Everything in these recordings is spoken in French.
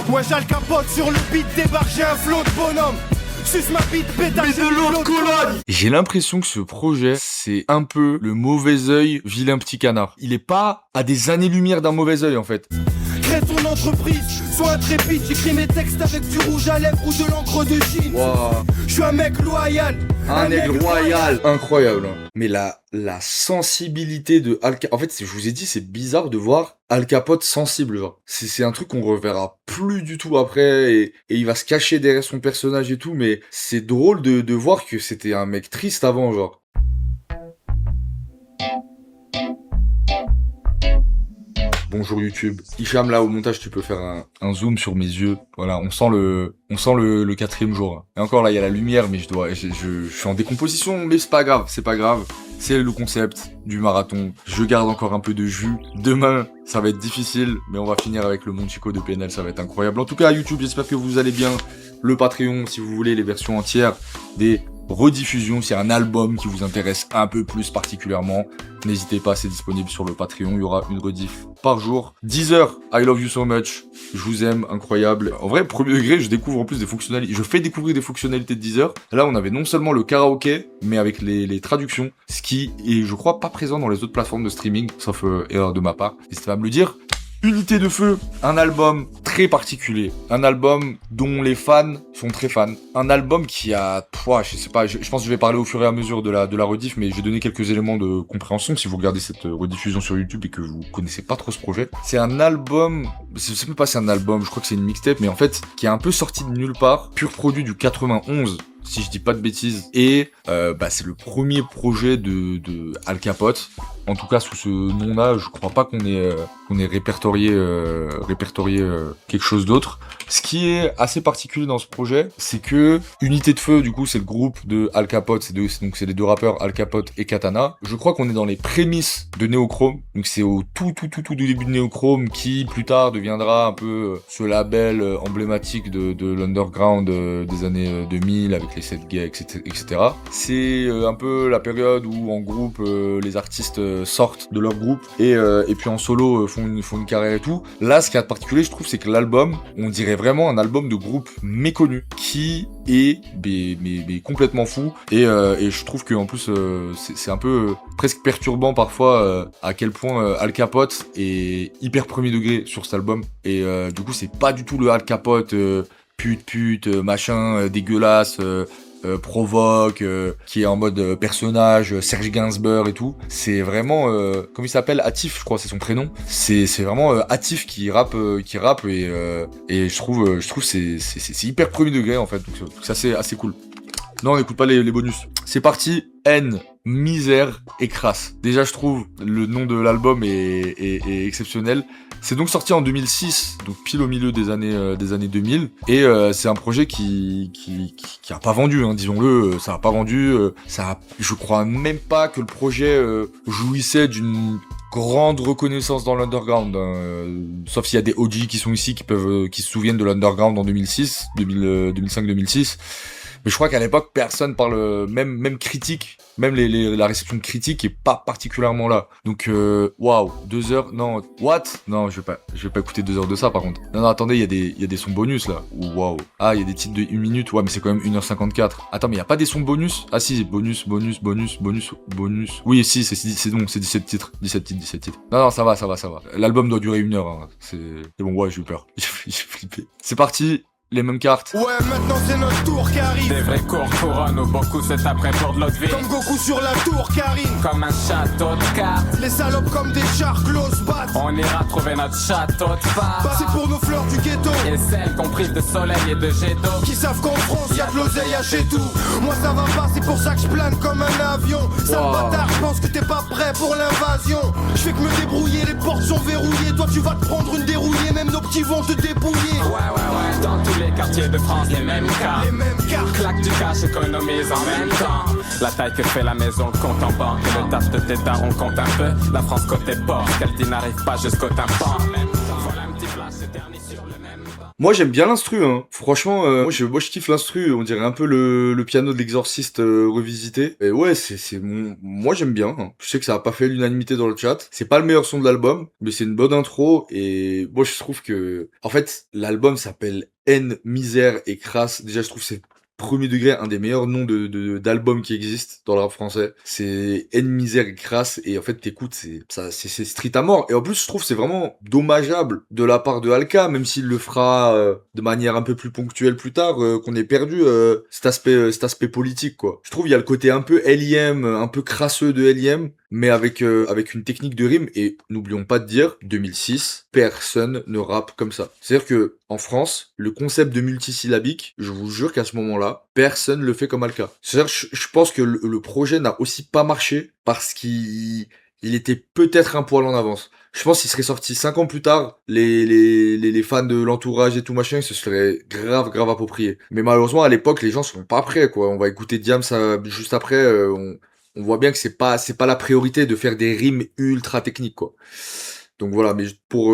Ouais, j'ai le capote sur le beat, débarque, j'ai un flot de bonhomme. Suce ma bite, pétage, j'ai de l'autre colonne. J'ai l'impression que ce projet, c'est un peu le mauvais œil vilain petit canard. Il est pas à des années-lumière d'un mauvais œil en fait. Crée ton entreprise, sois intrépide, j'écris mes textes avec du rouge à lèvres ou de l'encre de Chine. Wow. Je suis un mec loyal. Un aigle royal. Incroyable. Mais la sensibilité de Al Capote... En fait, je vous ai dit, c'est bizarre de voir Al Capote sensible. Genre. C'est un truc qu'on reverra plus du tout après et il va se cacher derrière son personnage et tout, mais c'est drôle de voir que c'était un mec triste avant, genre. Bonjour YouTube. Hicham, là, au montage, tu peux faire un zoom sur mes yeux. Voilà, on sent le 4e jour. Et encore, là, il y a la lumière, mais je suis en décomposition, mais c'est pas grave, C'est le concept du marathon. Je garde encore un peu de jus. Demain, ça va être difficile, mais on va finir avec le Monchico de PNL, ça va être incroyable. En tout cas, YouTube, j'espère que vous allez bien. Le Patreon, si vous voulez les versions entières des rediffusions, s'il y a un album qui vous intéresse un peu plus particulièrement, n'hésitez pas, c'est disponible sur le Patreon, il y aura une rediff par jour. Deezer, I love you so much, je vous aime, incroyable. En vrai, premier degré, je découvre en plus des fonctionnalités, je fais découvrir des fonctionnalités de Deezer. Là, on avait non seulement le karaoké, mais avec les traductions, ce qui est, je crois, pas présent dans les autres plateformes de streaming, sauf erreur de ma part. N'hésitez pas à me le dire. Unité de feu, un album très particulier, un album dont les fans sont très fans, un album qui a, je sais pas, je pense que je vais parler au fur et à mesure de la rediff, mais je vais donner quelques éléments de compréhension si vous regardez cette rediffusion sur YouTube et que vous connaissez pas trop ce projet. C'est un album, je sais même pas si c'est un album, je crois que c'est une mixtape, mais en fait, qui est un peu sorti de nulle part, pur produit du 91. Si je dis pas de bêtises, et c'est le premier projet de Al Capote. En tout cas, sous ce nom-là, je crois pas qu'on ait répertorié quelque chose d'autre. Ce qui est assez particulier dans ce projet, c'est que Unité de Feu, du coup, c'est le groupe de Al Capote, c'est les deux rappeurs Al Capote et Katana. Je crois qu'on est dans les prémices de Neochrome, donc c'est au tout début de Neochrome qui plus tard deviendra un peu ce label emblématique de l'underground des années 2000 avec les 7 gays, etc. C'est un peu la période où en groupe les artistes sortent de leur groupe et puis en solo font une carrière et tout. Là, ce qui est particulier, je trouve, c'est que l'album, on dirait vraiment un album de groupe méconnu qui est mais complètement fou et je trouve que en plus c'est un peu presque perturbant parfois à quel point Al Capote est hyper premier degré sur cet album et du coup c'est pas du tout le Al Capote pute, machin, dégueulasse, provoque, qui est en mode personnage, Serge Gainsbourg et tout. C'est vraiment, comment il s'appelle, Atif, je crois, c'est son prénom. C'est vraiment Atif qui rappe et je trouve c'est hyper premier degré en fait. Donc c'est assez cool. Non, on n'écoute pas les bonus. C'est parti. Haine, misère et crasse. Déjà, je trouve le nom de l'album est exceptionnel. C'est donc sorti en 2006, donc pile au milieu des années 2000. Et c'est un projet qui a pas vendu, hein, disons-le. Ça a pas vendu. Je crois même pas que le projet jouissait d'une grande reconnaissance dans l'underground, sauf s'il y a des OG qui sont ici qui se souviennent de l'underground en 2006, 2005-2006. Mais je crois qu'à l'époque, personne parle, même critique, même la réception critique est pas particulièrement là. Donc, waouh, 2 heures, non, what? Non, je vais pas écouter 2 heures de ça, par contre. Non, attendez, il y a des sons bonus, là. Waouh. Ah, il y a des titres de 1 minute, ouais, mais c'est quand même 1h54. Attends, mais il y a pas des sons bonus? Ah si, bonus. Oui, si, c'est bon, c'est 17 titres. 17 titres. Non, ça va. L'album doit durer 1 heure, hein. C'est bon, ouais, j'ai eu peur. J'ai flippé. C'est parti. Les mêmes cartes. Ouais, maintenant c'est notre tour qui arrive. Des vrais couronnes, beaucoup c'est après pour de l'autre vie. Comme Goku sur la tour, Karine. Comme un château de cartes. Les salopes comme des chars close battent. On ira trouver notre château de phare. C'est pour nos fleurs du ghetto. Et celles qu'on prive de soleil et de jet d'eau. Qui savent qu'en France y'a de l'oseille à chez tout. Moi ça va pas, c'est pour ça que je plane comme un avion. Sale bâtard, je pense que t'es pas prêt pour l'invasion. Je fais que me débrouiller, les portes sont verrouillées. Toi tu vas te prendre une dérouillée, même nos petits vont te débrouiller. Ouais, dans tous les quartiers de France, les mêmes cartes. Claque du cash, économise en même temps. La taille que fait la maison, le compte en banque. Et le taf de tes darons compte un peu. La France côté port, qu'elle dit n'arrive pas jusqu'au tympan. Voilà un petit flash éterni sur le même banc. Moi j'aime bien l'instru, hein. Franchement, moi je kiffe l'instru. On dirait un peu le piano de l'Exorciste revisité. Et ouais, moi j'aime bien, hein. Je sais que ça a pas fait l'unanimité dans le chat. C'est pas le meilleur son de l'album, mais c'est une bonne intro. Et moi je trouve que, en fait, l'album s'appelle Haine, misère et crasse. Déjà je trouve que c'est premier degré, un des meilleurs noms d'albums qui existent dans le rap français. C'est Haine, misère et crasse, et en fait t'écoutes, c'est street à mort. Et en plus je trouve que c'est vraiment dommageable de la part de Alka, même s'il le fera de manière un peu plus ponctuelle plus tard, qu'on ait perdu cet aspect politique, quoi. Je trouve il y a le côté un peu L.I.M, un peu crasseux de L.I.M, mais avec une technique de rime. Et n'oublions pas de dire, 2006, personne ne rappe comme ça. C'est-à-dire que en France, le concept de multisyllabique, je vous jure qu'à ce moment-là, personne le fait comme Alka. C'est-à-dire, je pense que le projet n'a aussi pas marché parce qu'il était peut-être un poil en avance. Je pense qu'il serait sorti 5 ans plus tard, les fans de l'entourage et tout machin, ils se seraient grave approprié. Mais malheureusement, à l'époque, les gens sont pas prêts, quoi. On va écouter Diam ça juste après, on voit bien que c'est pas la priorité de faire des rimes ultra techniques, quoi. Donc voilà, mais pour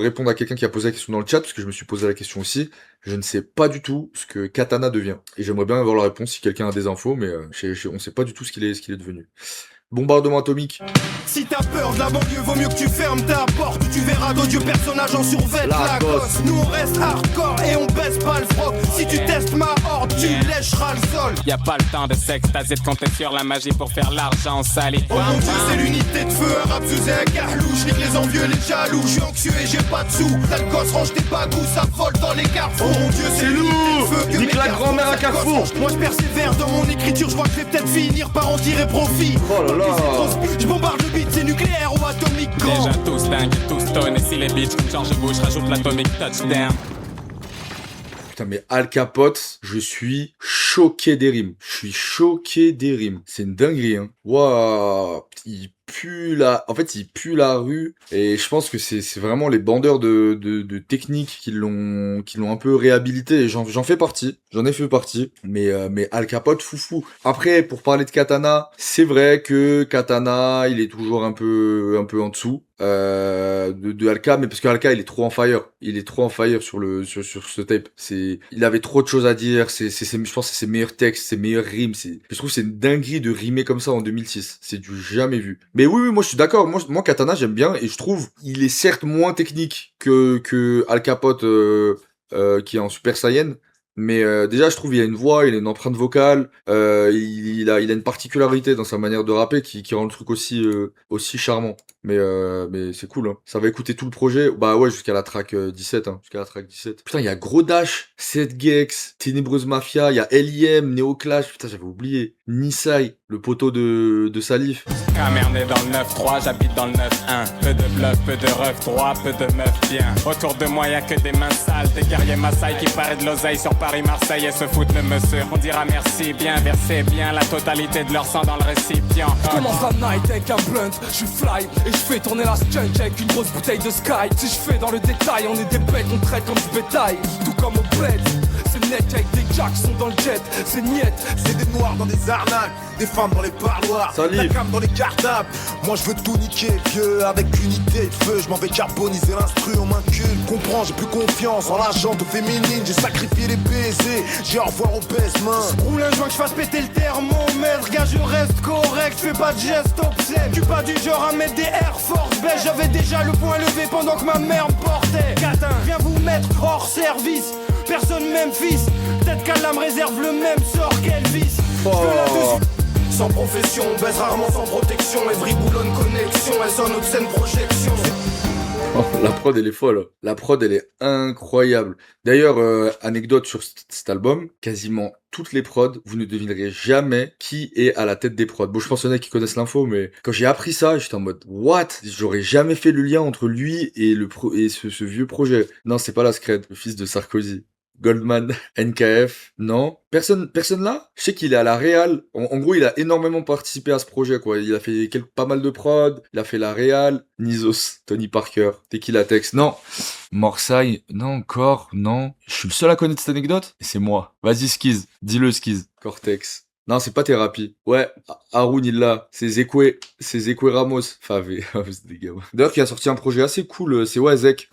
répondre à quelqu'un qui a posé la question dans le chat, parce que je me suis posé la question aussi, je ne sais pas du tout ce que Katana devient. Et j'aimerais bien avoir la réponse si quelqu'un a des infos, mais on sait pas du tout ce qu'il est devenu. Bombardement atomique. Si t'as peur de la banlieue, vaut mieux que tu fermes ta porte. Tu verras d'odieux personnages en survêt Lacoste. Nous on reste hardcore et on baisse pas le froc. Si tu testes ma horde, tu lècheras le sol. Y a pas le temps de s'extasier, de compter sur la magie pour faire l'argent sali. Oh mon dieu, c'est l'unité de feu, un rap sous un carlouche. Nique les envieux, les jaloux, je suis anxieux et j'ai pas de sous. T'as le gosse, range tes bagous, ça vole dans les carrefours. Oh mon dieu, c'est l'unité de feu que nique la grand-mère à Carrefour. Moi je persévère dans mon écriture, je vois que je vais peut-être finir par en tirer profit. Oh là là. Je bombarde le beat, c'est nucléaire ou atomique quand. Déjà tous dingues, tous tonnes, et si les bitches comme George Bush rajoutent l'atomic touchdown. Putain, mais Al Capote, je suis choqué des rimes. Je suis choqué des rimes. C'est une dinguerie, hein. Waouh, il pue en fait, il pue la rue. Et je pense que c'est vraiment les bandeurs de technique qui l'ont un peu réhabilité. Et j'en fais partie. J'en ai fait partie. Mais Al Capote, foufou. Après, pour parler de Katana, c'est vrai que Katana, il est toujours un peu en dessous. De Alka, mais parce que Alka il est trop en fire sur ce tape. Il avait trop de choses à dire. Je pense que c'est ses meilleurs textes, ses meilleures rimes. Je trouve que c'est une dinguerie de rimer comme ça en 2006. C'est du jamais vu. Mais oui, moi je suis d'accord. Moi Katana j'aime bien et je trouve il est certes moins technique que Al Capote qui est en Super Saiyan. Mais déjà, je trouve il a une voix, il a une empreinte vocale, il a une particularité dans sa manière de rapper qui rend le truc aussi charmant. Mais c'est cool, hein. Ça va écouter tout le projet. Bah ouais, jusqu'à la track 17, hein. Jusqu'à la track 17. Putain, il y a Gros Dash, 7gex, Ténébreuse Mafia, il y a L.I.M, Neoclash, putain, j'avais oublié. Nisai, le poteau de Salif. Camerné dans le 9-3, j'habite dans le 9-1. Peu de bluff, peu de ref droit, peu de meufs bien. Autour de moi y'a que des mains sales, des guerriers Maasai qui paraient de l'oseille sur Paris-Marseille et se foutent de monsieur. On dira merci, bien versé, bien la totalité de leur sang dans le récipient. Je commence la night avec un blunt, je suis fly et je fais tourner la skunk avec une grosse bouteille de Sky. Si je fais dans le détail, on est des bêtes, on traite comme du bétail, tout comme au bled. C'est net avec des jacks sont dans le jet, c'est niette. C'est des noirs dans des arnaques, des femmes dans les parloirs, Salif. la cam dans les cartables. Moi je veux tout niquer, vieux, avec une idée de feu. Je m'en vais carboniser l'instru, on m'incule. Comprends, j'ai plus confiance en la jante féminine. J'ai sacrifié les baisers, j'ai au revoir aux baise-mains. Roule un joint que je fasse péter le thermomètre. Gars, je reste correct, fais pas de gestes obscènes. Tu pas du genre à mettre des Air Force beige. J'avais déjà le poing levé pendant que ma mère me portait. Catin, viens vous mettre hors service. Personne même fils, peut-être qu'Allah me réserve le même sort qu'Elvis. Sans profession, on baise rarement sans protection. Evry boulonne connexion, elle sonne notre scène projection. Oh, la prod elle est folle. La prod elle est incroyable. D'ailleurs, anecdote sur cet album, quasiment toutes les prods, vous ne devinerez jamais qui est à la tête des prods. Bon, je pense qu'il y en a qui connaissent l'info, mais quand j'ai appris ça, j'étais en mode what? J'aurais jamais fait le lien entre lui et ce vieux projet. Non, c'est pas la Scred, le fils de Sarkozy. Goldman, NKF, non. Personne là. Je sais qu'il est à la Réal. En gros, il a énormément participé à ce projet, quoi. Il a fait pas mal de prod. Il a fait la Réal. Nizos, Tony Parker, Tequila Tex, non. Morsay, non encore, non. Je suis le seul à connaître cette anecdote. Et c'est moi. Vas-y, Skiz. Dis-le, Skiz. Cortex. Non, c'est pas thérapie. Ouais, Haroun, il l'a. C'est Zekwe Ramos. Enfin, c'est des gars. D'ailleurs, qui a sorti un projet assez cool. C'est ouais, Zek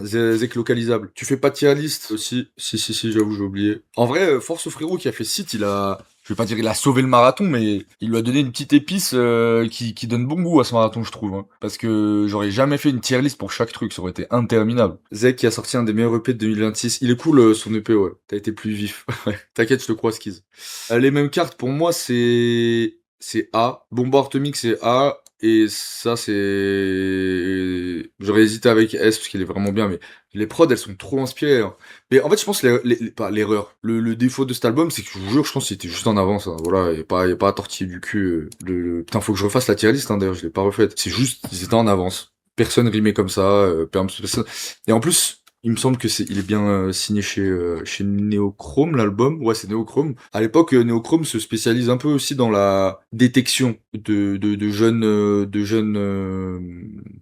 localisable. Tu fais pas de tier list aussi? Si, j'avoue, j'ai oublié. En vrai, force au frérot qui a fait site, je vais pas dire il a sauvé le marathon, mais il lui a donné une petite épice qui donne bon goût à ce marathon, je trouve. Hein. Parce que j'aurais jamais fait une tier list pour chaque truc, ça aurait été interminable. Zek qui a sorti un des meilleurs EP de 2026. Il est cool son EP, ouais. T'as été plus vif. T'inquiète, je te crois, Skiz. Les mêmes cartes, pour moi, c'est A. Bomba Atomique, c'est A. Et ça, c'est... J'aurais hésité avec S, parce qu'il est vraiment bien, mais les prods, elles sont trop inspirées. Hein. Mais en fait, je pense pas l'erreur. Le défaut de cet album, c'est que je vous jure, je pense qu'il était juste en avance. Hein. Voilà, il y a pas à tortiller du cul. Putain, faut que je refasse la tier list, hein, d'ailleurs, je l'ai pas refaite. C'est juste, ils étaient en avance. Personne rimait comme ça. Personne... Et en plus... Il me semble que il est bien signé chez Neochrome, l'album. Ouais, c'est Neochrome. À l'époque, Neochrome se spécialise un peu aussi dans la détection de jeunes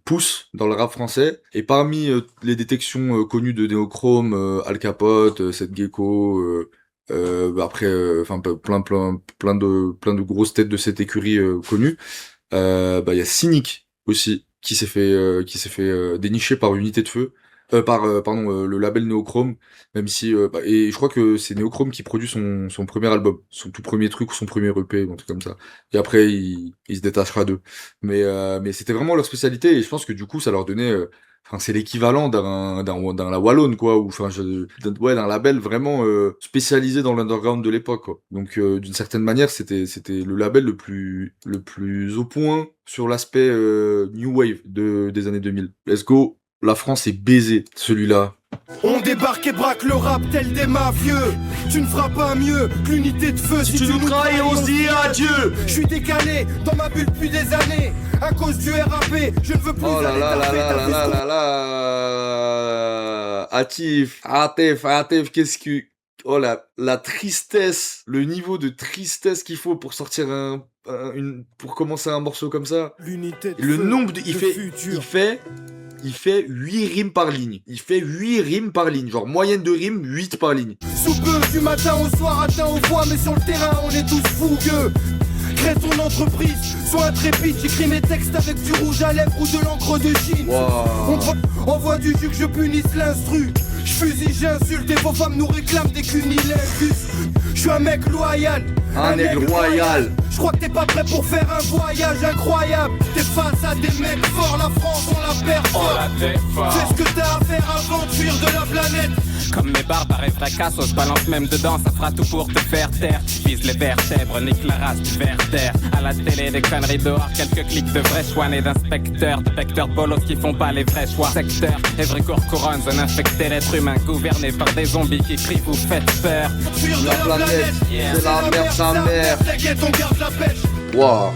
pousses dans le rap français. Et parmi les détections connues de Neochrome, Al Capote, Seth Gecko, après, plein de grosses têtes de cette écurie connues. Il y a Cynic aussi qui s'est fait dénicher par Unité de Feu. Le label Neochrome, même si et je crois que c'est Neochrome qui produit son premier album, son tout premier truc ou son premier EP, un truc comme ça. Et après il se détachera d'eux. Mais c'était vraiment leur spécialité et je pense que du coup ça leur donnait c'est l'équivalent d'un La Wallonne quoi, ou d'un label vraiment spécialisé dans l'underground de l'époque quoi. Donc d'une certaine manière c'était le label le plus au point sur l'aspect new wave des années 2000. Let's go. La France est baisée, celui-là. On débarque et braque le rap tel des mafieux. Tu ne feras pas mieux que l'unité de feu. Si tu nous trahis, on se dit adieu. Je suis décalé dans ma bulle depuis des années. À cause du RAP, je ne veux plus aller Atif, qu'est-ce que... Oh la tristesse, le niveau de tristesse qu'il faut pour sortir pour commencer un morceau comme ça. L'unité de le feu, nombre de... Il fait 8 rimes par ligne. Genre moyenne de rimes, 8 par ligne. Sous peu, du matin au soir, atteint au foie, mais sur le terrain, on est tous fougueux. Crée ton entreprise, sois intrépide, j'écris mes textes avec du rouge à lèvres ou de l'encre de Chine. Wow. On voit du jus que je punisse l'instru. J'fusille, j'insulte et vos femmes nous réclament des cunilingus. J'suis un mec loyal, un aigle royal. J'crois que t'es pas prêt pour faire un voyage incroyable. T'es face à des mecs forts, la France on la perd fort. Fais ce que t'as à faire avant de fuir de la planète. Comme mes barbares et fracasse, on se balance même dedans, ça fera tout pour te faire taire. Vise les vertèbres, nique la race du vertère. À la télé, des conneries dehors, quelques clics de vrais choix nés d'inspecteurs, détecteurs de bolos qui font pas les vrais choix. Secteur, Evricourt couronne, zone infectée, l'être humain gouverné par des zombies qui crient, vous faites peur. Fuir de la planète, c'est la merde, sa mère. T'inquiète, on garde la pêche. Waouh.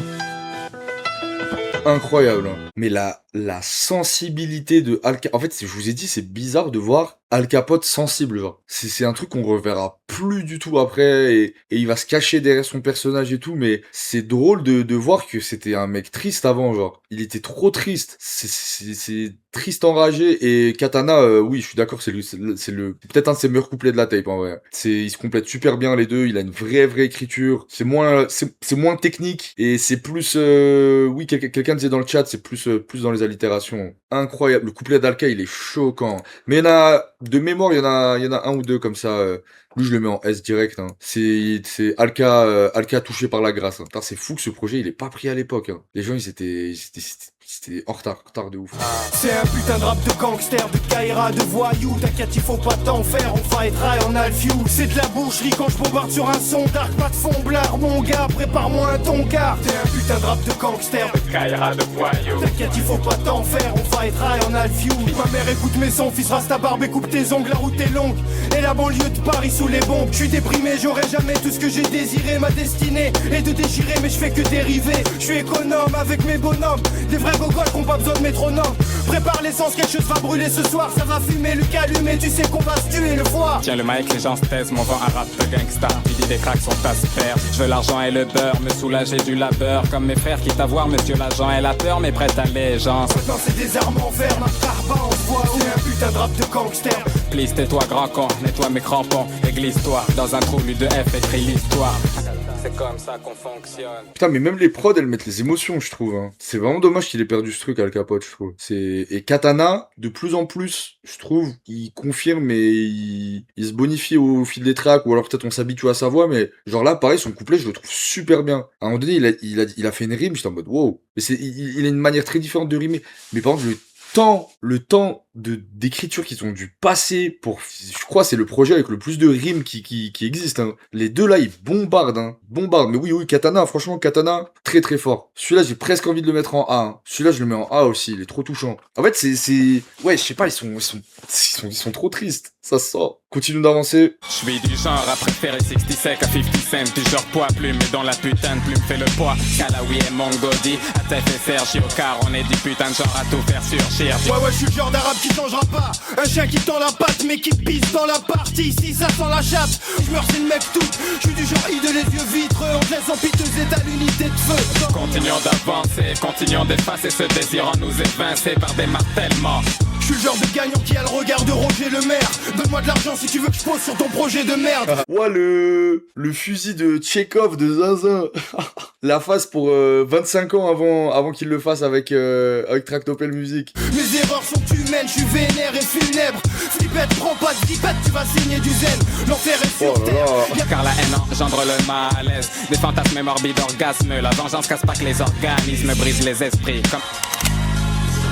Incroyable. Mais la sensibilité de Al Capote, en fait, je vous ai dit, c'est bizarre de voir Al Capote sensible, genre. C'est un truc qu'on reverra plus du tout après, et il va se cacher derrière son personnage et tout, mais c'est drôle de voir que c'était un mec triste avant, genre. Il était trop triste. C'est triste enragé, et Katana, oui, je suis d'accord, c'est peut-être un de ses meilleurs couplets de la tape, en vrai. Ils se complètent super bien, les deux, il a une vraie écriture. C'est moins technique, et c'est plus, oui, quelqu'un disait dans le chat, c'est plus dans les allitérations. Incroyable. Le couplet d'Alka, il est choquant. Mais de mémoire, il y en a un ou deux comme ça. Lui, je le mets en S direct. Hein. C'est Alka touché par la grâce. Hein. C'est fou que ce projet, il est pas pris à l'époque. Hein. Les gens, ils étaient en retard de ouf. C'est un putain de rap de gangster, de Kaira, de voyou. T'inquiète, il faut pas t'en faire, on fightera et on a le few. C'est de la boucherie quand je bombarde sur un son dark, pas de fond blard, mon gars, prépare-moi un tonkard. C'est un putain de rap de gangster, de Kaira, de voyou. T'inquiète, il faut pas t'en faire, on fightera et on a le few. Ma mère écoute mes sons, fils rase ta barbe et coupe tes ongles, la route est longue. Et la banlieue de Paris sous les bombes. Je suis déprimé, j'aurai jamais tout ce que j'ai désiré. Ma destinée est de déchirer, mais je fais que dériver. Je suis économe avec mes bonhommes, des vrais gogoles qui ont pas besoin de métronome. Prépare l'essence, quelque chose va brûler ce soir. Ça va fumer le calumet, et tu sais qu'on va se tuer le foie. Tiens le mic, les gens se taisent, mon vent un rap de gangsta. Puis des cracks sont à se faire. Je veux l'argent et le beurre, me soulager du labeur. Comme mes frères qui t'avoient, monsieur l'agent et la peur, mais prête allégeance. Maintenant c'est des armes en fer, ma carba on se voit. C'est un putain de rap de gangster. Please tais-toi grand con, nettoie mes crampons et glisse-toi dans un trou lu de F, écris l'histoire. c'est comme ça qu'on fonctionne. Putain, mais même les prods, elles mettent les émotions, je trouve. Hein. C'est vraiment dommage qu'il ait perdu ce truc, Al Capote, je trouve. Et Katana, de plus en plus, je trouve, il confirme et il se bonifie au fil des tracks, ou alors peut-être on s'habitue à sa voix, mais genre là, pareil, son couplet, je le trouve super bien. À un moment donné, il a fait une rime, j'étais en mode wow. Mais il a une manière très différente de rimer. Mais par contre, le temps d'écriture qu'ils ont dû passer pour, je crois, c'est le projet avec le plus de rimes qui existe, hein. Les deux là, ils bombardent, hein. Bombardent. Mais oui, Katana, franchement, Katana, très très fort. Celui-là, j'ai presque envie de le mettre en A, hein. Celui-là, je le mets en A aussi, il est trop touchant. En fait, ouais, je sais pas, ils sont trop tristes. Ça se sort. Continue d'avancer. Je suis du genre à préférer 60 Sec à 50 Cent. Du genre poids plume, mais dans la putain de plume fait le poids. Kalawi et Mongodi, ATF Sergio, car on est du putain de genre à tout faire surgir. Ouais, je suis le genre d'arabe qui changera pas. Un chien qui tend la patte, mais qui pisse dans la partie. Si ça sent la chatte, je meurs, c'est le mec tout. Je suis du genre hideux, les yeux vitreux. On te laisse en piteux état l'unité de feu. Continuons d'avancer, continuons d'effacer ce désir en nous évincer par des martèlements. Je suis le genre de gagnant qui a le regard de Roger Le Maire. Donne-moi de l'argent si tu veux que je pose sur ton projet de merde. Ouah, le fusil de Tchekhov de Zinzin. La face pour 25 ans avant qu'il le fasse avec Tractopelle Music. Mes erreurs sont humaines, je suis vénère et funèbre. Flippette, prends pas de zipette, tu vas saigner du zen. L'enfer est sur terre. Car la haine engendre le malaise. Des fantasmes morbides orgasmes. La vengeance casse pas que les organismes, brise les esprits. Comme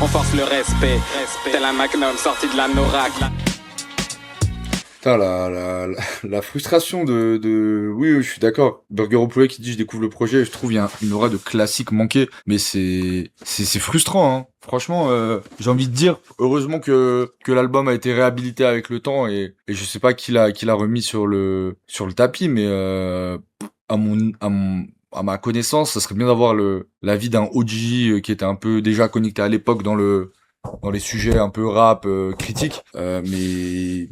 on force le respect. Tel un magnum sorti de la Norac. Putain, la frustration de... Oui, je suis d'accord. Burger au poulet qui dit je découvre le projet, je trouve il y a une aura de classique manquée, mais c'est frustrant, hein. Franchement, j'ai envie de dire, heureusement que l'album a été réhabilité avec le temps et je sais pas qui l'a remis sur le tapis, mais à ma connaissance, ça serait bien d'avoir l'avis d'un OG qui était un peu déjà connecté à l'époque dans les sujets un peu rap critiques, mais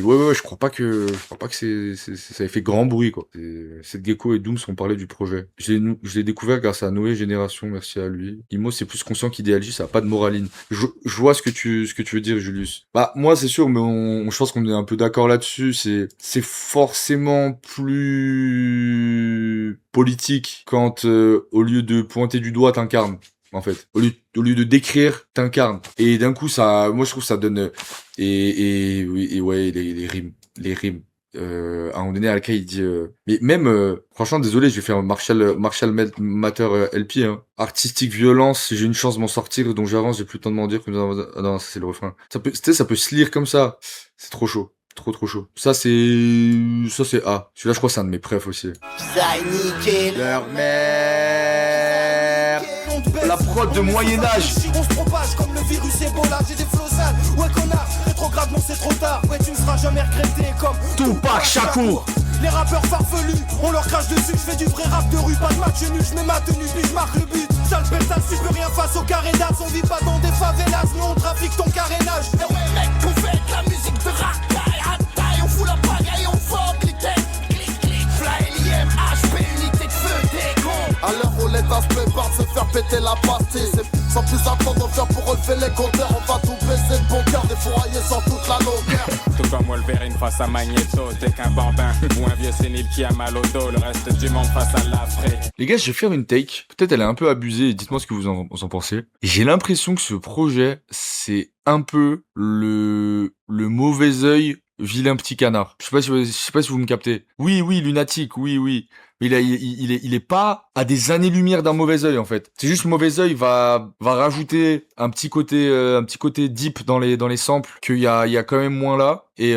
ouais, je crois pas que ça ait fait grand bruit, quoi. Cette Gecko et Dooms ont parlé du projet. Je l'ai découvert grâce à Noé Génération, merci à lui. Imo, c'est plus conscient qu'idéaliste, ça a pas de moraline. Je vois ce que tu veux dire, Julius. Bah, moi, c'est sûr, mais je pense qu'on est un peu d'accord là-dessus. C'est forcément plus politique quand, au lieu de pointer du doigt, t'incarnes. En fait, au lieu de décrire, t'incarnes. Et d'un coup, moi je trouve ça donne et ouais, les rimes. À un moment donné, Alka il dit mais même franchement, désolé, je vais faire Marshall Matter LP, hein. Artistique violence, j'ai une chance de m'en sortir, donc j'avance, j'ai plus le temps de m'en dire que non, ça c'est le refrain. Ça peut se lire comme ça. C'est trop chaud. Trop chaud. Ça c'est A. Celui-là, je crois, c'est un de mes préfs aussi. Leur mère. La prod de Moyen-Âge. On se propage comme le virus Ebola. J'ai des flots sales. Ouais, connard, rétrograde, non, c'est trop tard. Ouais, tu ne seras jamais regretté comme Tupac Shakur. Les rappeurs farfelus, on leur crache dessus. Je fais du vrai rap de rue, pas de match nul. Je mets ma tenue, puis je marque le but. Sale pétasse, tu peux rien face au carré d'as. On vit pas dans des favelas, mais on trafique ton carénage. Et ouais, mec, on fait de la musique de racaille. Hataille, on fout la pagaille, on fuck les têtes. Clic, clic, fly, l'IM, HP, unité de feu, des cons. À l'heure où l'État se prépare de se faire péter la pastille, sans plus attendre faire pour relever les compteurs. On va tout baisser de bon cœur, défourailler sur toute la longueur. Tout comme Wolverine face à Magneto, t'es qu'un bambin ou un vieux sénile qui a mal au dos, le reste du monde face à l'Afrique. Les gars, je vais faire une take. Peut-être elle est un peu abusée, dites-moi ce que vous en pensez. J'ai l'impression que ce projet, c'est un peu le mauvais œil vilain petit canard. Je sais pas si vous me captez. Oui, lunatique, oui. Mais il est pas à des années-lumière d'un mauvais œil, en fait. C'est juste le mauvais œil va rajouter un petit côté deep dans les samples qu'il y a quand même moins là. Et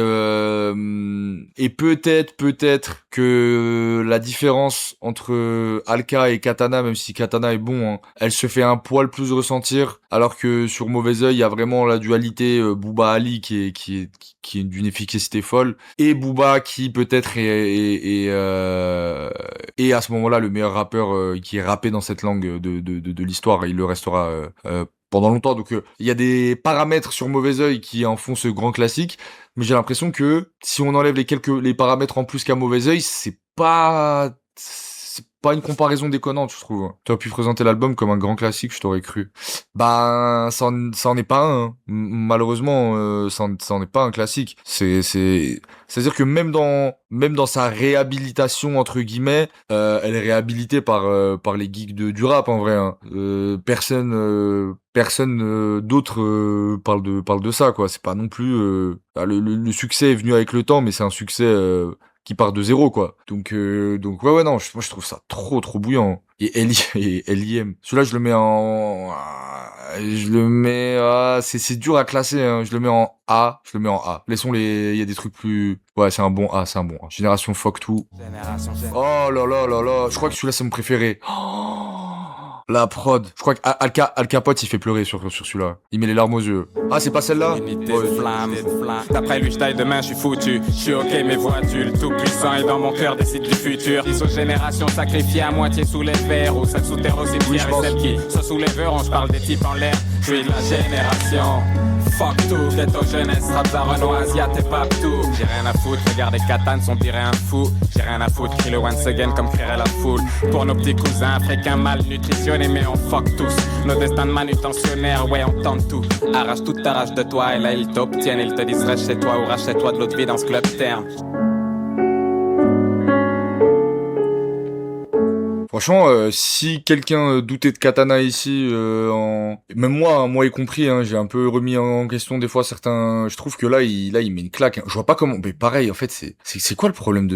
peut-être que la différence entre Alka et Katana, même si Katana est bon, hein, elle se fait un poil plus ressentir, alors que sur Mauvais Oeil, il y a vraiment la dualité Booba Ali qui est d'une efficacité folle, et Booba qui peut-être est à ce moment-là le meilleur rappeur qui est rappé dans cette langue de l'histoire, et il le restera pendant longtemps. Donc il y a des paramètres sur Mauvais Oeil qui en font ce grand classique, mais j'ai l'impression que si on enlève les paramètres en plus qu'à Mauvais Oeil, c'est pas pas une comparaison déconnante, je trouve. Tu as pu présenter l'album comme un grand classique, je t'aurais cru. Bah, ça en est pas un. Hein. Malheureusement, ça en est pas un classique. C'est-à-dire que même dans sa réhabilitation entre guillemets, elle est réhabilitée par les geeks du rap en vrai. Hein. Personne d'autre parle de ça quoi. C'est pas non plus le succès est venu avec le temps, mais c'est un succès qui part de zéro quoi. Donc ouais non, moi je trouve ça trop bouillant. Et L.I.M. Celui-là c'est dur à classer hein. Je le mets en A. Laissons il y a des trucs plus ouais, c'est un bon A. Génération Fuck Tout. Oh là là là là, je crois que celui-là c'est mon préféré. La prod. Je crois que Al Capote il fait pleurer sur celui-là. Il met les larmes aux yeux. Ah, c'est pas celle-là? Flamme. D'après lui, je taille demain, je suis foutu. Je suis ok, mais vois-tu, le tout puissant est dans mon cœur, décide du futur. Ils sont générations sacrifiées à moitié sous les verres, ou celles sous terre au cimetière, et celles qui sont sous les verres, je parle des types en l'air. Je suis de la génération. Fuck tout, ghetto jeunesse, rap zaronoise, y'a tes pas tout. J'ai rien à foutre, regarde les katanes, sont dirait un fou. J'ai rien à foutre, crie le once again comme crierait la foule. Pour nos petits cousins africains malnutritionnés, mais on fuck tous. Nos destins de manutentionnaires, ouais on tente tout. Arrache tout, t'arrache de toi, et là ils t'obtiennent. Ils te disent reste chez toi ou rachète-toi de l'autre vie dans ce club terme. Franchement, si quelqu'un doutait de Katana ici, même moi y compris, hein, j'ai un peu remis en question des fois certains. Je trouve que là il met une claque. Hein. Je vois pas comment. Mais pareil, en fait, c'est quoi le problème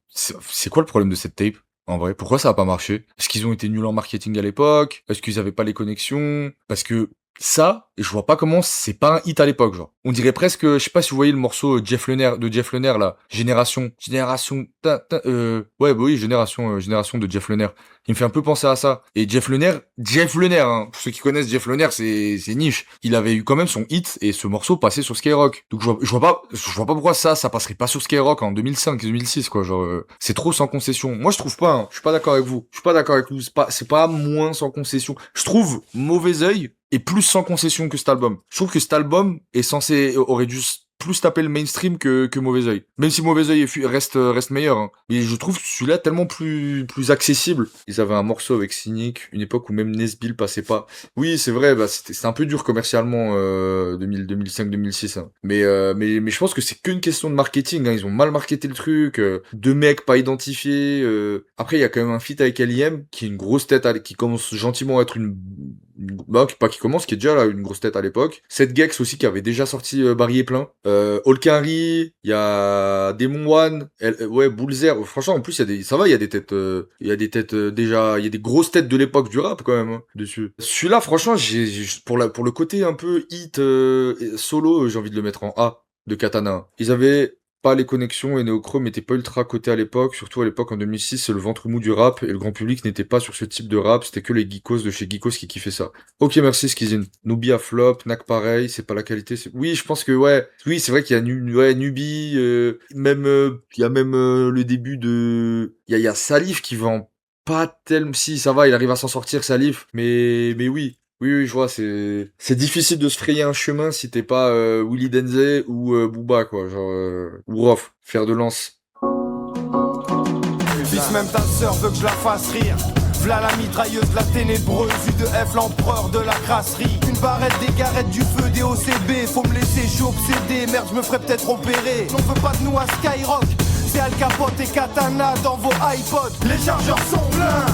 c'est quoi le problème de cette tape? En vrai, pourquoi ça a pas marché? Est-ce qu'ils ont été nuls en marketing à l'époque? Est-ce qu'ils avaient pas les connexions? Parce que ça, je vois pas comment c'est pas un hit à l'époque, genre. On dirait presque, je sais pas si vous voyez le morceau de Jeff Lehner là, Génération, ouais, bah oui, Génération de Jeff Lehner. Il me fait un peu penser à ça. Et Jeff Lehner, hein, pour ceux qui connaissent Jeff Lehner, c'est niche. Il avait eu quand même son hit et ce morceau passait sur Skyrock. Donc je vois pas pourquoi ça passerait pas sur Skyrock en 2005, 2006 quoi, genre c'est trop sans concession. Moi je trouve pas, hein. Je suis pas d'accord avec vous. C'est pas moins sans concession. Je trouve Mauvais Oeil est plus sans concession que cet album. Je trouve que cet album aurait dû plus taper le mainstream que Mauvais Oeil. Même si Mauvais Oeil reste meilleur, hein. Mais je trouve celui-là tellement plus accessible. Ils avaient un morceau avec Cynic, une époque où même Nesbill passait pas. Oui, c'est vrai, bah c'était un peu dur commercialement 2005-2006. Hein. Mais je pense que c'est qu'une question de marketing. Hein. Ils ont mal marketé le truc. Deux mecs pas identifiés. Après, il y a quand même un feat avec L.I.M. qui est une grosse tête, qui commence gentiment à être qui est déjà là une grosse tête à l'époque. Seth Gex aussi qui avait déjà sorti Barry et plein. Holkari, il y a Demon One, ouais Bullzer. Franchement en plus il y a des têtes déjà, il y a des grosses têtes de l'époque du rap quand même hein, dessus. Celui-là franchement pour le côté un peu hit solo, j'ai envie de le mettre en A de Katana. Ils avaient pas les connexions et Neochrome n'était pas ultra coté à l'époque, surtout à l'époque en 2006, c'est le ventre mou du rap et le grand public n'était pas sur ce type de rap, c'était que les geekos de chez Geekos qui kiffaient ça. Ok, merci Skizin. Nubia flop, Nak pareil, c'est pas la qualité, oui, je pense que ouais, oui, c'est vrai qu'il y a Nubi, il y a même le début de, il y a Salif qui vend pas tellement, si ça va, il arrive à s'en sortir Salif, mais oui. Oui, je vois, c'est difficile de se frayer un chemin si t'es pas Willy Denze ou Booba, quoi, genre, ou Rof, fer de lance. Fils, même ta sœur veut que je la fasse rire. V'là la mitrailleuse, la ténébreuse, U2F, l'empereur de la crasserie. Une barrette, des garettes, du feu, des OCB. Faut me laisser, je suis obsédé, merde, je me ferais peut-être opérer. On veut pas de nous à Skyrock. C'est Al Capote et Katana dans vos iPods. Les chargeurs sont pleins,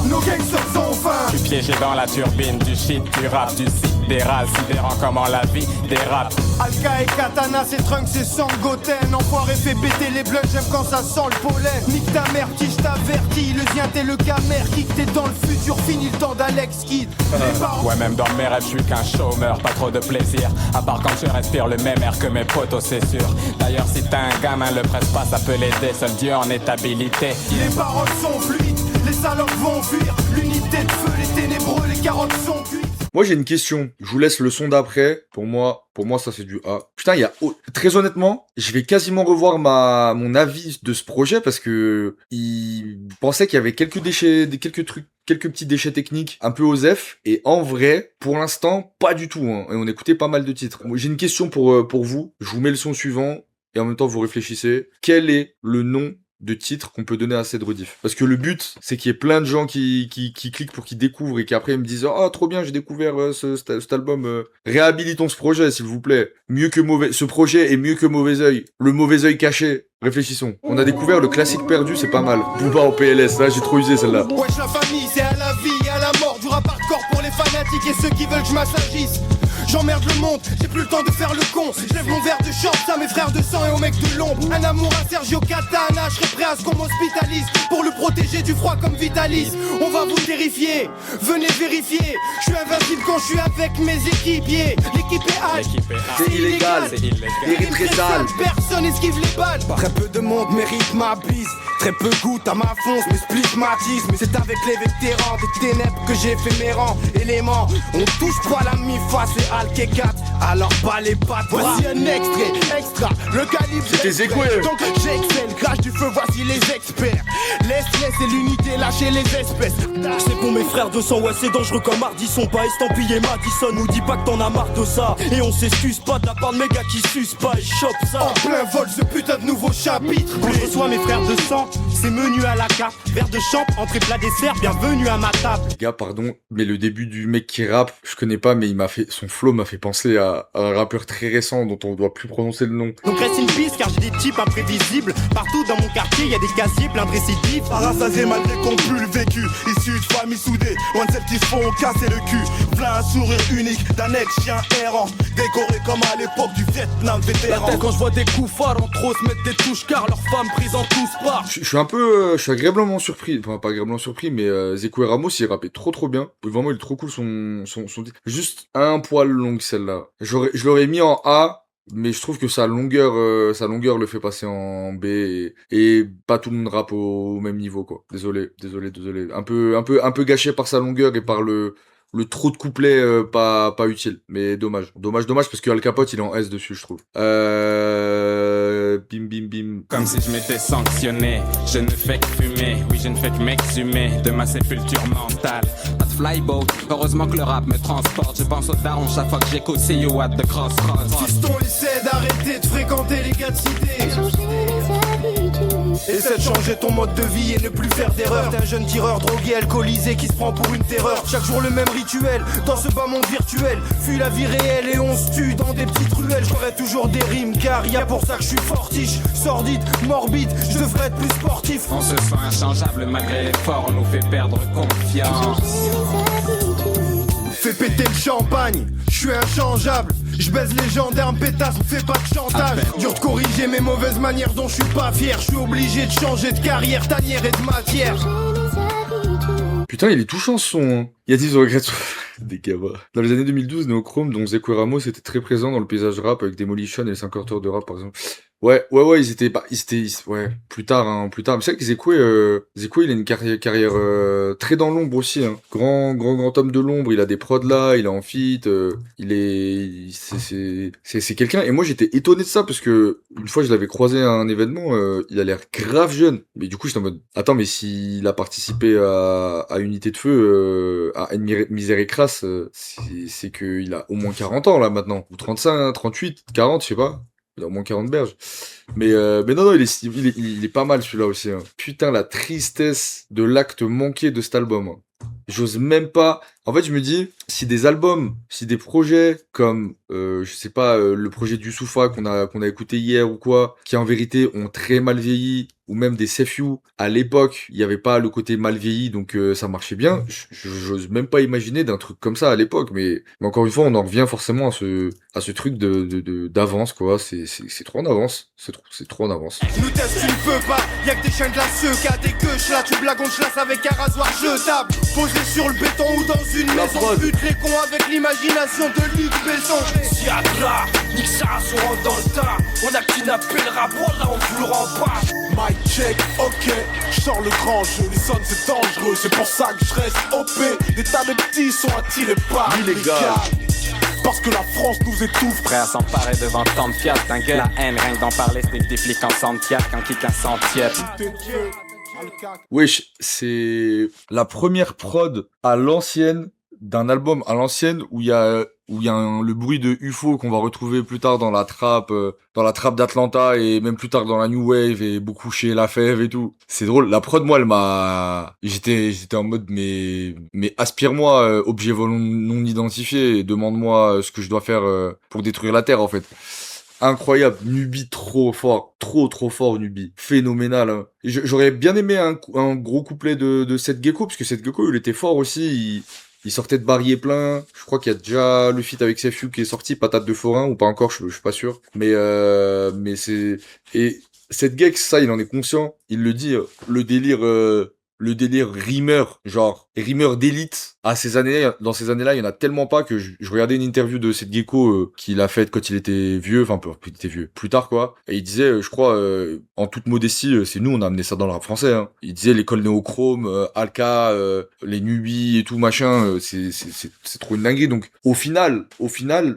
nos gangsters sont fins. Je suis piégé dans la turbine du shit, du rap, du site des rats, sidérant comment la vie dérape. Alka et Katana, c'est Trunks, c'est Sangoten. Enfoiré fait péter les blunts, j'aime quand ça sent le pollen. Nique ta mère, qui je t'avertis. Le zien t'es le camer, kick t'es dans le futur, fini le temps d'Alex Kidd. Ouais, même dans mes rêves, je suis qu'un chômeur, pas trop de plaisir. À part quand je respire le même air que mes potos, c'est sûr. D'ailleurs, si t'as un gamin, le presse pas, ça peut l'aider. Seul Dieu en est habilité. Les paroles sont fluides, les salopes vont fuir. L'unité de feu, les ténébreux, les carottes sont cuites. Moi j'ai une question, je vous laisse le son d'après. Pour moi ça c'est du A. Putain, très honnêtement, je vais quasiment revoir mon avis de ce projet parce que il pensait qu'il y avait quelques petits déchets techniques un peu osef et en vrai, pour l'instant, pas du tout hein. Et on écoutait pas mal de titres. Moi, j'ai une question pour vous. Je vous mets le son suivant et en même temps vous réfléchissez. Quel est le nom de titres qu'on peut donner à cette rediff. Parce que le but, c'est qu'il y ait plein de gens qui cliquent pour qu'ils découvrent et qu'après ils me disent oh trop bien, j'ai découvert cet album. Réhabilitons ce projet, s'il vous plaît. Ce projet est mieux que Mauvais Oeil. Le Mauvais Oeil caché. Réfléchissons. On a découvert le classique perdu, c'est pas mal. Booba en PLS, là j'ai trop usé celle-là. Wesh la famille, c'est à la vie et à la mort. Du rap hardcore pour les fanatiques et ceux qui veulent que je m'assagisse. J'emmerde le monde, j'ai plus le temps de faire le con. Je lève mon verre de chance à mes frères de sang et aux mecs de l'ombre. Un amour à Sergio Catana, je serai prêt à ce qu'on m'hospitalise pour le protéger du froid comme Vitalis. On va vous terrifier, venez vérifier. Je suis invincible quand je suis avec mes équipiers. L'équipe est hache, C'est illégal, irrépressible. Personne esquive les balles. Très peu de monde mérite ma bise. Très peu goûte à ma fonce, mes splits m'attisent. Mais c'est avec les vétérans des ténèbres que j'ai fait mes rangs. Éléments, on touche pas la mi-face et Alke 4. Alors pas les pattes. Voici un extra, le calibre. C'était Zekoué. Donc j'excelle, crache du feu, voici les experts. Laisse c'est l'unité, lâchez les espèces. C'est pour mes frères de sang, ouais c'est dangereux comme Ardisson. Pas estampillé Madison, nous dis pas que t'en as marre de ça. Et on s'excuse pas de la part de mes gars qui sucent pas et chopent ça. En plein vol ce putain de nouveau chapitre. Quand je reçois mes frères de sang, c'est menu à la carte. Verre de champ, entrée plat dessert, bienvenue à ma table. Gars, pardon, mais le début du mec qui rappe, je connais pas, mais son flow m'a fait penser à un rappeur très récent dont on doit plus prononcer le nom. Donc reste une piste car j'ai des types imprévisibles. Partout dans mon quartier, y a des casiers plein de récidives. Rassasié malgré qu'on pue le vécu. Issus de familles soudées, loin de celles qui se font casser le cul. Plein un sourire unique d'un ex-chien errant. Décoré comme à l'époque du Vietnam La vétéran. tête quand je vois des coups phares entre eux se mettre des touches car leurs femmes prises en tous parts. Je suis agréablement surpris, enfin pas agréablement surpris, mais Zekoué Ramos il rappait trop bien. Vraiment il est trop cool son juste un poil long celle-là. Je l'aurais mis en A, mais je trouve que sa longueur le fait passer en B et pas tout le monde rappe au même niveau quoi. Désolé. Un peu gâché par sa longueur et par le trop de couplets pas utile, mais dommage parce que Al Capote il est en S dessus je trouve. Bim. Comme si je m'étais sanctionné, je ne fais que fumer. Oui, je ne fais que m'exhumer de ma sépulture mentale. Pas de flyboat, heureusement que le rap me transporte. Je pense au daron chaque fois que j'écoute See You at the Crossroads. Fiston essaie d'arrêter de fréquenter les gars de cité. Essaie de changer ton mode de vie et ne plus faire d'erreur. T'es un jeune tireur drogué, alcoolisé qui se prend pour une terreur. Chaque jour le même rituel, dans ce bas monde virtuel. Fuis la vie réelle et on se tue dans des petites ruelles. J'aurai toujours des rimes car y a pour ça que je suis fortiche. Sordide, morbide, je devrais être plus sportif. On se sent inchangeable malgré l'effort, on nous fait perdre confiance. Fais péter le champagne, je suis inchangeable. Je baise les gendarmes, pétasse, fais pas de chantage. Dur de corriger mes mauvaises manières dont je suis pas fier. Je suis obligé de changer de carrière, tanière et de matière. Putain, il est touchant ce son. Hein. Y a-t-il regrets des cabas. Dans les années 2012, Neochrome, dont Zekoué Ramos était très présent dans le paysage rap avec Demolition et les 50 heures de rap par exemple. Ouais, ils étaient plus tard. Mais c'est vrai que Zekoué, il a une carrière très dans l'ombre aussi, hein. Grand homme de l'ombre, il a des prods là, il est en feat, c'est quelqu'un, et moi j'étais étonné de ça, parce que, une fois je l'avais croisé à un événement, il a l'air grave jeune, mais du coup j'étais en mode, attends, mais s'il a participé à Unité de Feu, à une misère et crasse, c'est qu'il a au moins 40 ans là maintenant, ou 35, 38, 40, je sais pas. Il a au moins 40 berges. Mais non, il est pas mal celui-là aussi. Hein. Putain, la tristesse de l'acte manqué de cet album. Hein. J'ose même pas. En fait, je me dis, si des projets comme, je sais pas, le projet du Soufa qu'on a écouté hier ou quoi, qui en vérité ont très mal vieilli, ou même des Safe You, à l'époque, il y avait pas le côté mal vieilli, donc ça marchait bien. J'ose même pas imaginer d'un truc comme ça à l'époque, mais encore une fois, on en revient forcément à ce truc d'avance, quoi. C'est trop en avance. C'est trop en avance. Nous teste, tu ne peux pas, y'a que des chiens glacieux, qu'à des queues, là, tu blagues, on chasse avec un rasoir jetable. Posé sur le béton ou dans une maison, bute les cons avec l'imagination de Luc Besson. Si à là, nique ça, on rentre dans le tas. On a kidnappé le rap, là on vous le rend pas. Mic check, ok, je sors le grand jeu, les sons c'est dangereux, c'est pour ça que je reste OP. Des tas de petits sont attirés par l'illégal. Parce que la France nous étouffe. Prêt à s'emparer devant tant de fiat, t'inquiète. La haine, rien que d'en parler, se multiplie en centièmes, quand kick un centième. Wesh, c'est la première prod à l'ancienne d'un album à l'ancienne où il y a où il y a le bruit de UFO qu'on va retrouver plus tard dans la trappe d'Atlanta et même plus tard dans la New Wave et beaucoup chez La Fève et tout. C'est drôle. La prod, moi, j'étais en mode, mais aspire-moi, objet non identifié, et demande-moi ce que je dois faire pour détruire la Terre, en fait. Incroyable, Nubi trop fort, trop fort Nubi, phénoménal. Hein. J'aurais bien aimé un gros couplet de Seth Gecko, parce que Seth Gecko il était fort aussi, il sortait de Barrier plein. Je crois qu'il y a déjà le feat avec Sefiu qui est sorti, Patate de Forain ou pas encore, je suis pas sûr. Mais c'est et Seth Gex, ça il en est conscient, il le dit, le délire rimeur, genre rimeur d'élite. Dans ces années-là, il y en a tellement pas que je regardais une interview de Seth Gecko qu'il a faite quand il était vieux, il était vieux, plus tard quoi. Et il disait, je crois, en toute modestie, c'est nous on a amené ça dans le rap français. Hein. Il disait l'école Néochrome, Alka, les Nubi et tout machin, c'est trop une dinguerie. Donc au final,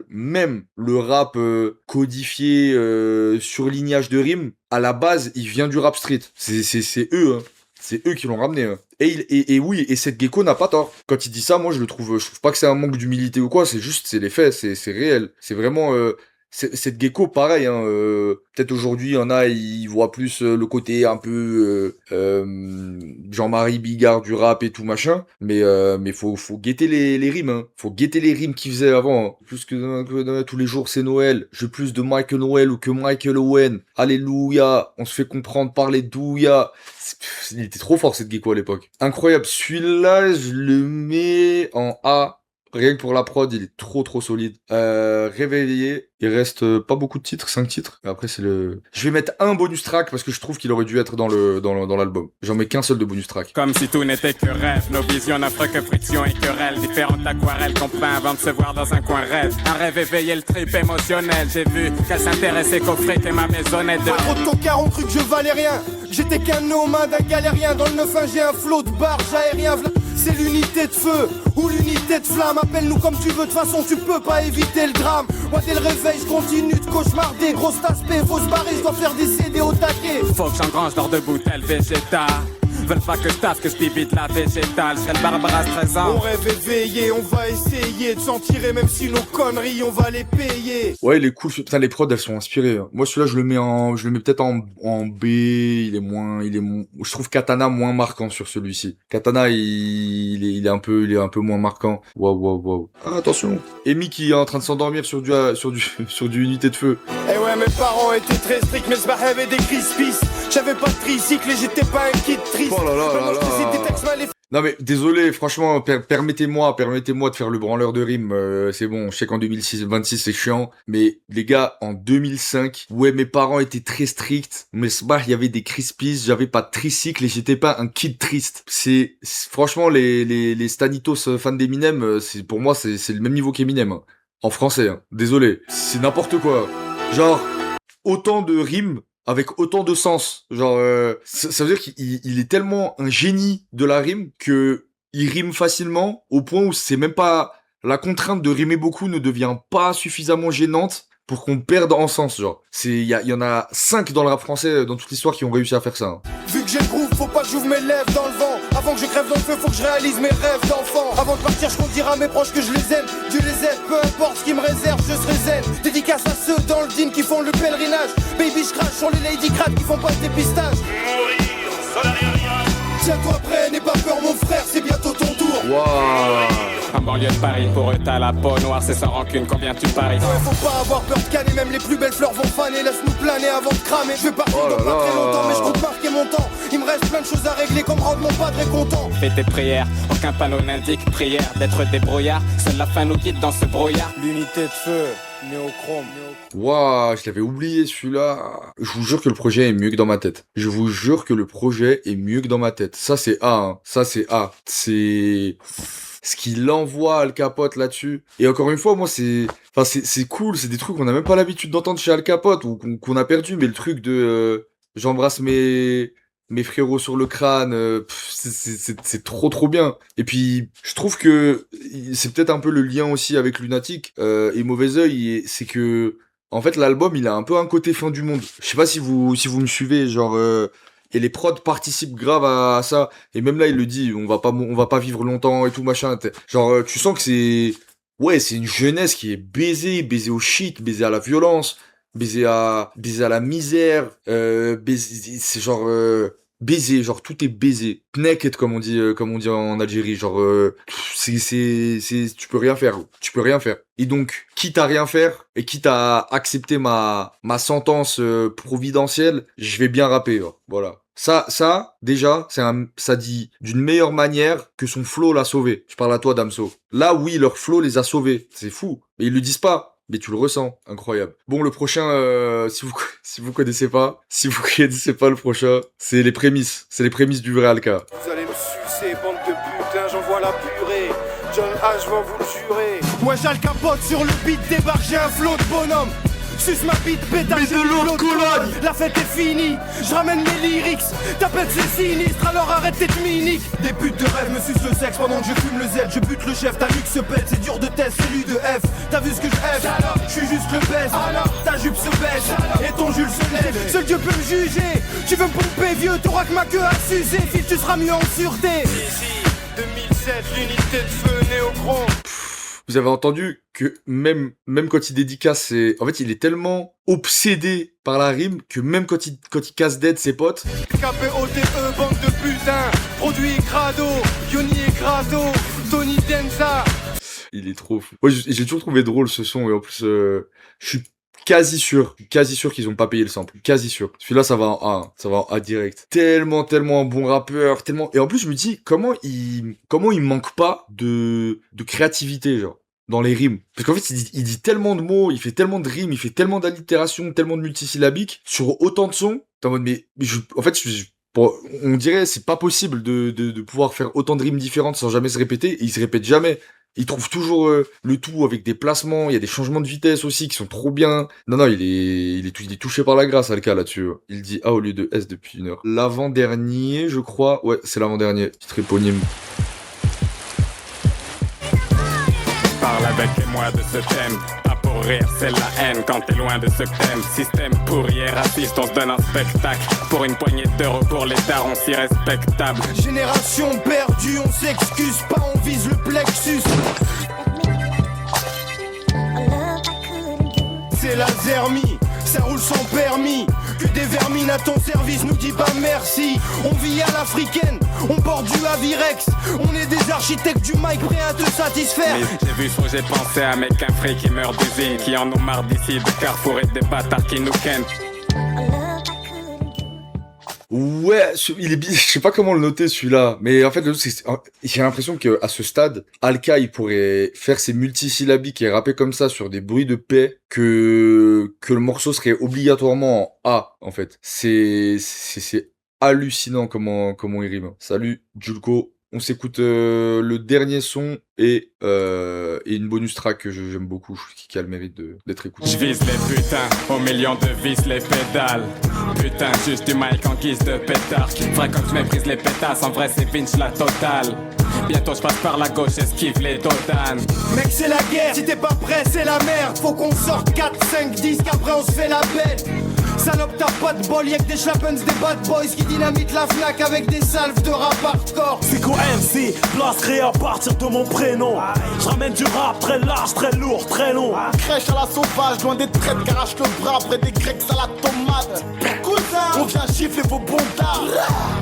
même le rap codifié, surlignage de rimes, à la base, il vient du rap street. C'est eux. Hein. C'est eux qui l'ont ramené. Hein. Et oui, et Seth Gecko n'a pas tort. Quand il dit ça, moi je trouve pas que c'est un manque d'humilité ou quoi, c'est les faits, c'est réel. C'est vraiment Seth Gecko pareil hein, peut-être aujourd'hui il y en a ils voient plus le côté un peu Jean-Marie Bigard du rap et tout machin, mais faut guetter les rimes hein. Faut guetter les rimes qu'il faisait avant. Hein. Plus que tous les jours c'est Noël, je veux plus de Michael Noël ou que Michael Owen. Alléluia, on se fait comprendre par les douillas. Il était trop fort cette Gecko à l'époque. Incroyable, celui-là je le mets en A. Rien que pour la prod, il est trop solide. Réveillé, il reste pas beaucoup de titres, 5 titres. Et après c'est le... Je vais mettre un bonus track parce que je trouve qu'il aurait dû être dans l'album. J'en mets qu'un seul de bonus track. Comme si tout n'était que rêve, nos visions n'offrent que friction et querelles. Différentes aquarelles qu'on peint avant de se voir dans un coin rêve. Un rêve éveillé, le trip émotionnel. J'ai vu qu'elle s'intéressait qu'au fric et ma maisonnette de... Trop de tocards ont cru que je valais rien. J'étais qu'un nomade, un galérien. Dans le 9-1 j'ai un flot de barges aériens. C'est l'unité de feu ou l'unité de flamme. Appelle-nous comme tu veux, de toute façon tu peux pas éviter le drame. Moi dès le réveil je continue de cauchemarder. Grosse aspect, faut se barrer, je dois faire des CD au taquet. Faut que j'engrange dans de bouteilles végétales. Veulent pas que je taffe, que je pibite la végétale. Serais le Barbara 13 ans. On rêve éveillé, on va essayer de s'en tirer. Même si nos conneries on va les payer. Ouais il est cool, putain les prods elles sont inspirées. Moi celui-là je le mets peut-être en B. Je trouve Katana moins marquant sur celui-ci. Katana il est un peu moins marquant. Waouh. Ah, attention. Amy qui est en train de s'endormir sur du unité de feu. Eh ouais mes parents étaient très stricts, mais ce bar avait des crispies. J'avais pas de tricycle et j'étais pas un kid triste. Oh là là. Non mais désolé, franchement, permettez-moi de faire le branleur de rime. C'est bon, je sais qu'en 2026 c'est chiant, mais les gars, en 2005, ouais, mes parents étaient très stricts, mais il y avait des crispies, j'avais pas de tricycle et j'étais pas un kid triste. C'est franchement les Stanitos fans d'Eminem, pour moi c'est le même niveau qu'Eminem hein. En français. Hein. Désolé, c'est n'importe quoi. Genre autant de rimes avec autant de sens. Genre, ça veut dire qu'il est tellement un génie de la rime que il rime facilement au point où c'est même pas... La contrainte de rimer beaucoup ne devient pas suffisamment gênante pour qu'on perde en sens, genre. Il y en a 5 dans le rap français, dans toute l'histoire, qui ont réussi à faire ça. Hein. Vu que j'ai le groove, faut pas que j'ouvre mes lèvres dans le vent. Avant que je crève dans le feu, faut que je réalise mes rêves d'enfant. Avant de partir, je compte dire à mes proches que je les aime. Dieu les aide, peu importe ce qui me réserve, je serai zen. Dédicace à ceux dans le din qui font le pèlerinage. Baby, je crache sur les lady crabs qui font pas de dépistage. Tiens-toi prêt, n'aie pas peur mon frère, c'est bientôt ton tour. Waouh. En banlieue de Paris, pour eux t'as la peau noire, c'est sans rancune, combien tu paries? Ouais, faut pas avoir peur de canner, même les plus belles fleurs vont faner. Laisse-nous planer avant de cramer. Je vais partir dans pas très longtemps, mais je compte marquer mon temps. Il me reste plein de choses à régler, comme rendre mon padre content. Fais tes prières, aucun panneau n'indique prière d'être débrouillard. Seule la fin nous guide dans ce brouillard. L'unité de feu, Néochrome. Waouh, je l'avais oublié celui-là. Je vous jure que le projet est mieux que dans ma tête. Je vous jure que le projet est mieux que dans ma tête. Ça c'est A, hein. Ça c'est A. C'est... Ce qu'il envoie Al Capote là-dessus. Et encore une fois, moi, c'est cool. C'est des trucs qu'on a même pas l'habitude d'entendre chez Al Capote ou qu'on a perdu. Mais le truc de j'embrasse mes frérots sur le crâne, c'est trop bien. Et puis, je trouve que c'est peut-être un peu le lien aussi avec Lunatic et Mauvais Oeil. C'est que, en fait, l'album, il a un peu un côté fin du monde. Je sais pas si vous me suivez, genre... Et les prods participent grave à ça. Et même là, il le dit, on va pas vivre longtemps et tout, machin. Genre, tu sens que Ouais, c'est une jeunesse qui est baisée au shit, baisée à la violence, baisée à la misère, c'est genre, baisé, genre tout est baisé. Naked comme on dit en Algérie, genre, tu peux rien faire, tu peux rien faire. Et donc, quitte à rien faire, et quitte à accepter ma sentence providentielle, je vais bien rapper, voilà. Ça, déjà, ça dit d'une meilleure manière que son flow l'a sauvé. Je parle à toi, Damso. Là, oui, leur flow les a sauvés. C'est fou. Mais ils le disent pas. Mais tu le ressens. Incroyable. Bon, le prochain, si vous connaissez pas le prochain, c'est les prémices. C'est les prémices du vrai Alka. Vous allez me sucer, bande de putains, j'envoie la purée. John H, je vais vous le jurer. Moi, j'ai le capote sur le beat, débarque, j'ai un flot de bonhomme. Suce ma bite, pétage de l'autre colonne. La fête est finie, je ramène mes lyrics. T'appelles c'est sinistre, alors arrête d'être minique. Des putes de rêve me sucent le sexe pendant que je fume le Z. Je bute le chef, ta nuque se pète, c'est dur de test, c'est lui de F. T'as vu ce que je F, je suis juste le best. Ta jupe se baisse, et ton Jules se lève. Seul Dieu peut me juger, tu veux me pomper vieux, t'auras que ma queue à s'user. Fils, tu seras mieux en sûreté. Ici, 2007, l'unité de feu, néochrome. Vous avez entendu que même quand il dédicace, en fait, il est tellement obsédé par la rime que même quand il casse dead ses potes. KPOTE, bande de putain, produit crado, Yoni et Grado, Tony Denza. Il est trop fou. Moi, j'ai toujours trouvé drôle ce son et en plus, je suis quasi sûr qu'ils ont pas payé le sample. Quasi sûr. Celui-là, ça va en A direct. Tellement un bon rappeur, tellement. Et en plus, je me dis, comment il manque pas de créativité, genre, dans les rimes. Parce qu'en fait, il dit tellement de mots, il fait tellement de rimes, il fait tellement d'allitérations, tellement de multisyllabiques, sur autant de sons. T'es en mode, bon, on dirait, c'est pas possible de pouvoir faire autant de rimes différentes sans jamais se répéter, et il se répète jamais. Il trouve toujours le tout avec des placements, il y a des changements de vitesse aussi qui sont trop bien. Non, il est touché par la grâce, Alka, là-dessus. Il dit A au lieu de S depuis une heure. L'avant-dernier, je crois. Ouais, c'est l'avant-dernier. Titre éponyme. Parle avec moi de ce thème. Pas pour rire, c'est la haine quand t'es loin de ce que t'aimes. Système pourri et raciste, on se donne un spectacle. Pour une poignée d'euros pour les darons si respectables. Génération perdue, on s'excuse pas, on vise le plexus. C'est la zermie, ça roule sans permis. Que des vermines à ton service nous dit pas merci. On vit à l'africaine, on porte du Avirex. On est des architectes du mic prêts à te satisfaire. Mais j'ai vu j'ai pensé à mes quinfrés qui meurent d'usine, qui en ont marre d'ici, de Carrefour et des bâtards qui nous kennent. Ouais, je sais pas comment le noter celui-là, mais en fait j'ai l'impression que à ce stade, Alka il pourrait faire ses multisyllabiques et rapper comme ça sur des bruits de paix que le morceau serait obligatoirement en A en fait. C'est hallucinant comment il rime. Salut Julko. On s'écoute le dernier son et une bonus track que j'aime beaucoup, qui a le mérite d'être écouté. Je vise les putains, au million de vis les pédales. Putain, juste du mic en guise de pétard. Vrai quand je méprise les pétasses, en vrai c'est Vince la totale. Bientôt je passe par la gauche, esquive les dodanes. Mec c'est la guerre, si t'es pas prêt c'est la merde. Faut qu'on sorte 4, 5, 10, qu'après on se fait la belle. Salope t'as pas de bol, y'a que des schlappens, des bad boys qui dynamitent la flaque avec des salves de rap hardcore. Fico MC, placerai à partir de mon prénom. Je ramène du rap très large, très lourd, très long. Crèche à la sauvage, loin des traites, qu'arrache le bras près des grecs à la tomate. Cousin, on vient gifler vos bondards.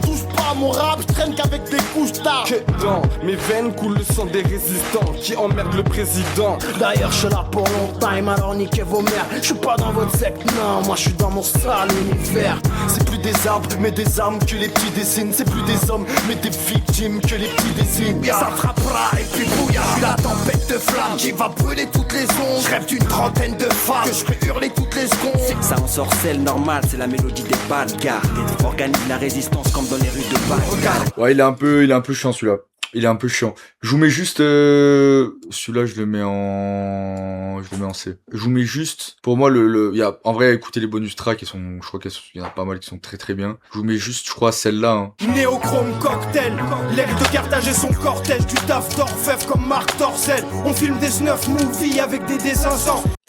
Touche pas à mon rap, je traîne qu'avec des couches tard. Que dans mes veines coule le sang des résistants qui emmerdent le président. D'ailleurs, je suis là pour longtemps, alors niquez vos mères. Je suis pas dans votre secte, non, moi je suis dans mon sale univers. C'est plus des arbres, mais des armes que les petits dessinent. C'est plus des hommes, mais des victimes que les petits dessinent. Ça frappera et puis brouillard. Je suis la tempête de flammes qui va brûler toutes les ondes. Je rêve d'une trentaine de femmes que je fais hurler toutes les secondes. Ça en sorcelle normal, c'est la mélodie des balles. Car organise la résistance comme dans les rues de Bagdad. Ouais, il est un peu chiant celui-là. Il est un peu chiant. Je vous mets juste celui-là, je le mets en C. Je vous mets juste pour moi il y a en vrai écoutez les bonus tracks, je crois qu'il y en a pas mal qui sont très très bien. Je vous mets juste je crois celle-là hein. Néochrome cocktail, l'aigle de Carthage et son cortège, du taf d'orfèvre comme Marc Dorcel. On filme des snuff movies avec des dessins.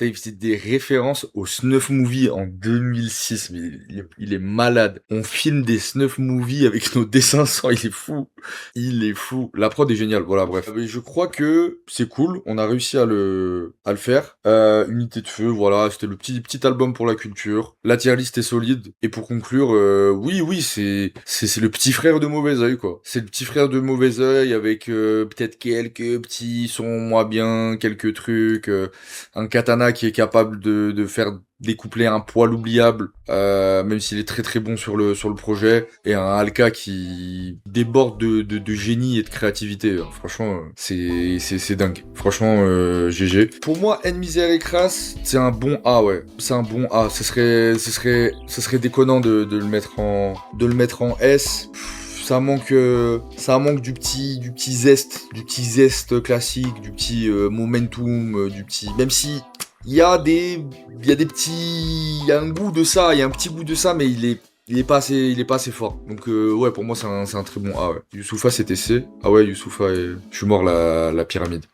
Il faisait des références au snuff movie en 2006, mais il est malade. On filme des snuff movies avec nos dessins sans, il est fou. La prod est géniale, voilà, bref. Mais je crois que c'est cool, on a réussi à le faire. Unité de feu, voilà, c'était le petit album pour la culture. La tier list est solide. Et pour conclure, oui, c'est le petit frère de Mauvais Oeil, quoi. C'est le petit frère de Mauvais Oeil avec peut-être quelques petits sons moins bien, quelques trucs, un katana qui est capable de faire découpler un poil oubliable, même s'il est très très bon sur le projet, et un Alka qui déborde de génie et de créativité. Franchement, c'est dingue. Franchement, GG. Pour moi, En Misère et Crasse, c'est un bon A, ouais. C'est un bon A. Ce serait déconnant de le mettre en S. Ça manque du petit zeste classique, du petit momentum, même si il y a un goût de ça, il y a un petit goût de ça, mais il est pas assez fort. Donc ouais, pour moi c'est un très bon A, ouais. Youssoupha c'était C. Ah ouais, Youssoupha, je suis mort la pyramide.